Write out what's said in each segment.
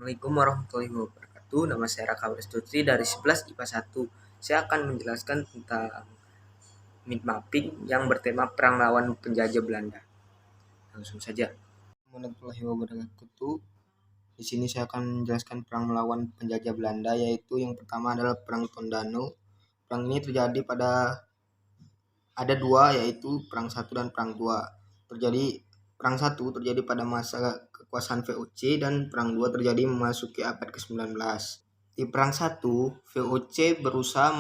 Assalamualaikum warahmatullahi wabarakatuh. Nama saya Raka Prestutri dari 11 IPA 1. Saya akan menjelaskan tentang mind mapping yang bertema perang lawan penjajah Belanda. Langsung saja. Warahmatullahi wabarakatuh. Di sini saya akan menjelaskan perang melawan penjajah Belanda, yaitu yang pertama adalah Perang Tondano. Perang ini terjadi ada dua, yaitu Perang 1 dan Perang 2. Perang 1 terjadi pada masa kekuasaan VOC dan Perang 2 terjadi memasuki abad ke-19. Di Perang 1, VOC berusaha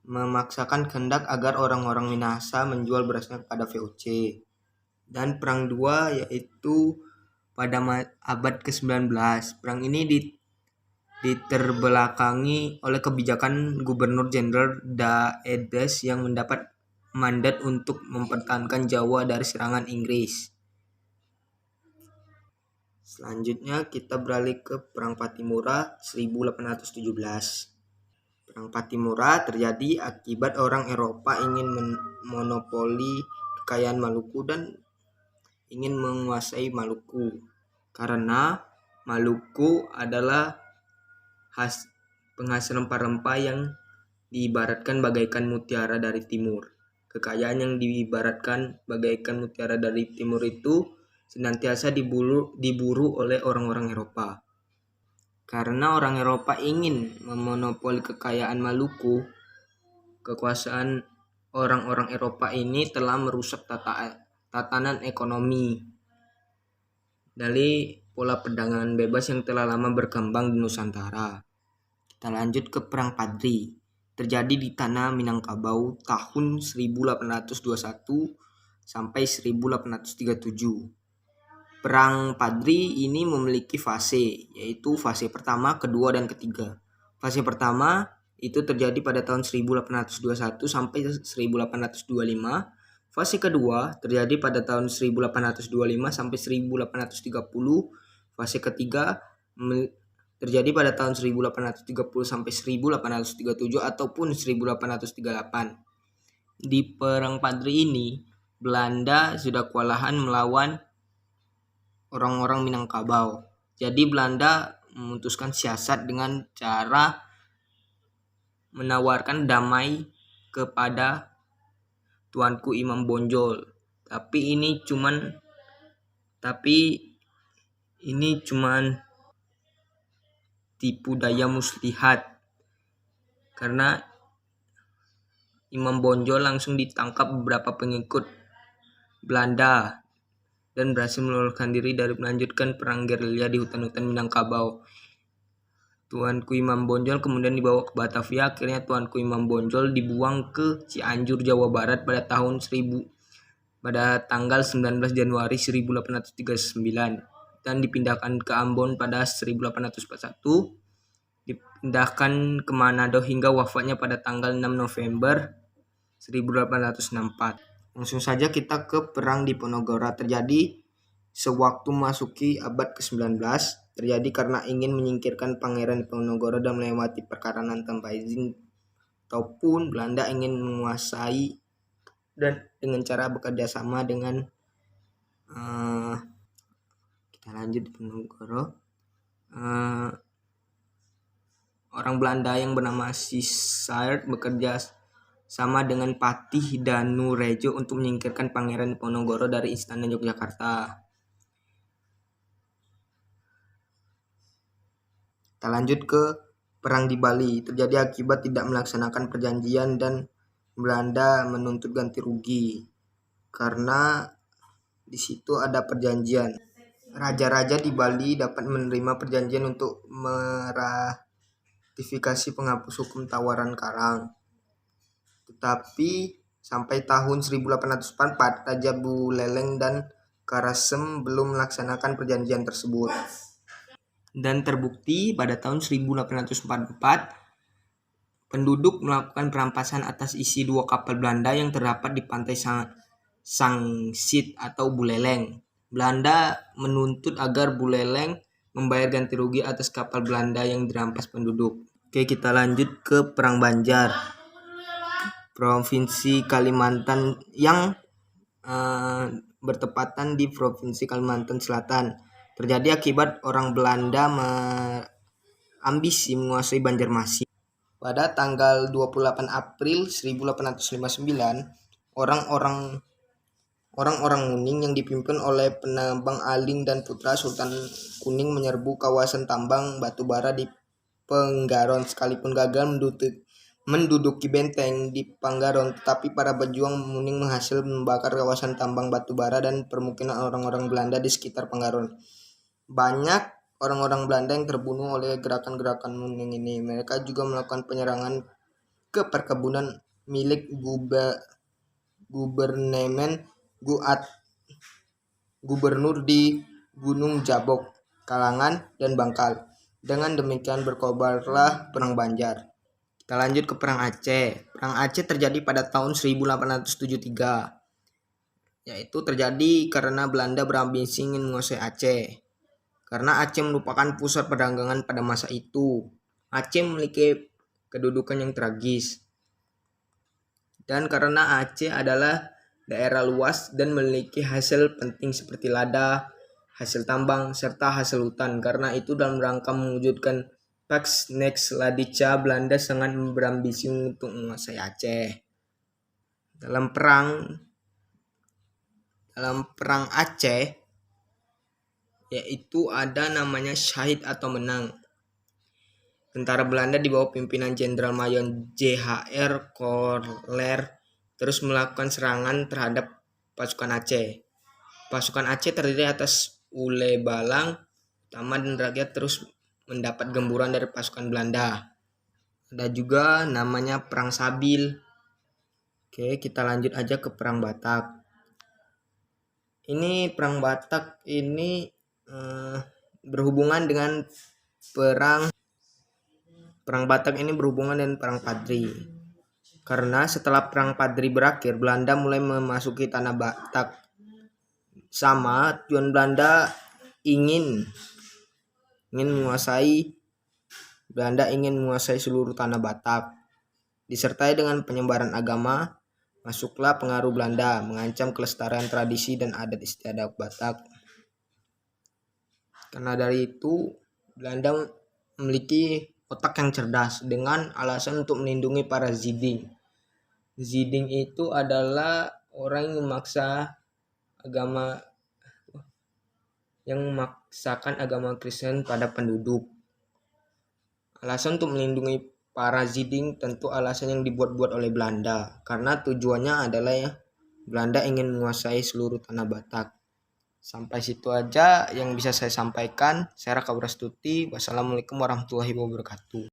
memaksakan kehendak agar orang-orang Minahasa menjual berasnya kepada VOC. Dan Perang 2 yaitu pada abad ke-19. Perang ini diterbelakangi oleh kebijakan Gubernur Jenderal Daedes yang mendapat mandat untuk mempertahankan Jawa dari serangan Inggris. Selanjutnya kita beralih ke Perang Pattimura 1817. Perang Pattimura terjadi akibat orang Eropa ingin memonopoli kekayaan Maluku dan ingin menguasai Maluku. Karena Maluku adalah penghasil rempah-rempah yang diibaratkan bagaikan mutiara dari timur. Kekayaan yang diibaratkan bagaikan mutiara dari timur itu senantiasa diburu oleh orang-orang Eropa. Karena orang Eropa ingin memonopoli kekayaan Maluku, kekuasaan orang-orang Eropa ini telah merusak tatanan ekonomi dari pola perdagangan bebas yang telah lama berkembang di Nusantara. Kita lanjut ke Perang Padri. Terjadi di tanah Minangkabau tahun 1821 sampai 1837. Perang Padri ini memiliki fase, yaitu fase pertama, kedua, dan ketiga. Fase pertama itu terjadi pada tahun 1821 sampai 1825. Fase kedua terjadi pada tahun 1825 sampai 1830. Fase ketiga terjadi pada tahun 1830 sampai 1837 ataupun 1838. Di Perang Padri ini, Belanda sudah kewalahan melawan orang-orang Minangkabau. Jadi Belanda memutuskan siasat dengan cara menawarkan damai kepada Tuanku Imam Bonjol. Tapi ini cuman tipu daya muslihat, karena Imam Bonjol langsung ditangkap beberapa pengikut Belanda dan berhasil meloloskan diri dari melanjutkan perang gerilya di hutan-hutan Minangkabau. Tuanku Imam Bonjol kemudian dibawa ke Batavia. Akhirnya Tuanku Imam Bonjol dibuang ke Cianjur, Jawa Barat pada tanggal 19 Januari 1839 dan dipindahkan ke Ambon pada 1841. Dipindahkan ke Manado hingga wafatnya pada tanggal 6 November 1864. Langsung saja kita ke Perang Diponegoro. Terjadi sewaktu masuki abad ke-19. Terjadi karena ingin menyingkirkan Pangeran Diponegoro dan melewati perkarangan tanpa izin, ataupun Belanda ingin menguasai dan dengan cara bekerja sama dengan kita lanjut Diponegoro. Orang Belanda yang bernama Sisaert bekerja sama dengan Patih Danurejo untuk menyingkirkan Pangeran Diponegoro dari Istana Yogyakarta. Kita lanjut ke Perang di Bali. Terjadi akibat tidak melaksanakan perjanjian dan Belanda menuntut ganti rugi. Karena di situ ada perjanjian. Raja-raja di Bali dapat menerima perjanjian untuk meratifikasi penghapus hukum tawaran karang. Tetapi sampai tahun 1844 Raja Buleleng dan Karasem belum melaksanakan perjanjian tersebut. Dan terbukti pada tahun 1844 penduduk melakukan perampasan atas isi 2 kapal Belanda yang terdapat di pantai Sangsit atau Buleleng. Belanda menuntut agar Buleleng membayar ganti rugi atas kapal Belanda yang dirampas penduduk. Oke, kita lanjut ke Perang Banjar. Provinsi Kalimantan yang bertepatan di Provinsi Kalimantan Selatan. terjadi akibat orang Belanda ambisi menguasai Banjarmasin. Pada tanggal 28 April 1859, orang-orang Kuning yang dipimpin oleh penambang Aling dan putra Sultan Kuning menyerbu kawasan tambang batubara di Penggaron. Sekalipun gagal menduduki benteng di Panggaron, tetapi para pejuang Kuning berhasil membakar kawasan tambang batubara dan permukiman orang-orang Belanda di sekitar Panggaron. Banyak orang-orang Belanda yang terbunuh oleh gerakan-gerakan Kuning ini. Mereka juga melakukan penyerangan ke perkebunan milik gubernur di Gunung Jabok, Kalangan, dan Bangkal. Dengan demikian berkobarlah Perang Banjar. Kita lanjut ke Perang Aceh. Perang Aceh terjadi pada tahun 1873. Yaitu terjadi karena Belanda berambisi ingin menguasai Aceh. Karena Aceh merupakan pusat perdagangan pada masa itu. Aceh memiliki kedudukan yang tragis. Dan karena Aceh adalah daerah luas dan memiliki hasil penting seperti lada, hasil tambang, serta hasil hutan. Karena itu dalam rangka mewujudkan Pax Nex Ladica, Belanda sangat berambisi untuk menguasai Aceh. Dalam perang Aceh, yaitu ada namanya syahid atau menang. Tentara Belanda di bawah pimpinan Jenderal Mayor J.H.R. Korler terus melakukan serangan terhadap pasukan Aceh. Pasukan Aceh terdiri atas ule balang utama dan rakyat terus mendapat gemburan dari pasukan Belanda. Ada juga namanya Perang Sabil. Oke, kita lanjut aja ke Perang Batak. Ini Perang Batak ini berhubungan dengan Perang Batak ini berhubungan dengan Perang Padri. Karena setelah Perang Padri berakhir, Belanda mulai memasuki tanah Batak. Tujuan Belanda ingin menguasai seluruh tanah Batak. Disertai dengan penyebaran agama, masuklah pengaruh Belanda, mengancam kelestarian tradisi dan adat istiadat Batak. Karena dari itu, Belanda memiliki otak yang cerdas dengan alasan untuk melindungi para Ziding. Ziding itu adalah orang yang memaksakan agama Kristen pada penduduk. Alasan untuk melindungi para Ziding tentu alasan yang dibuat-buat oleh Belanda, karena tujuannya adalah Belanda ingin menguasai seluruh tanah Batak. Sampai situ aja yang bisa saya sampaikan. Saya Raka Prastuti. Wassalamualaikum warahmatullahi wabarakatuh.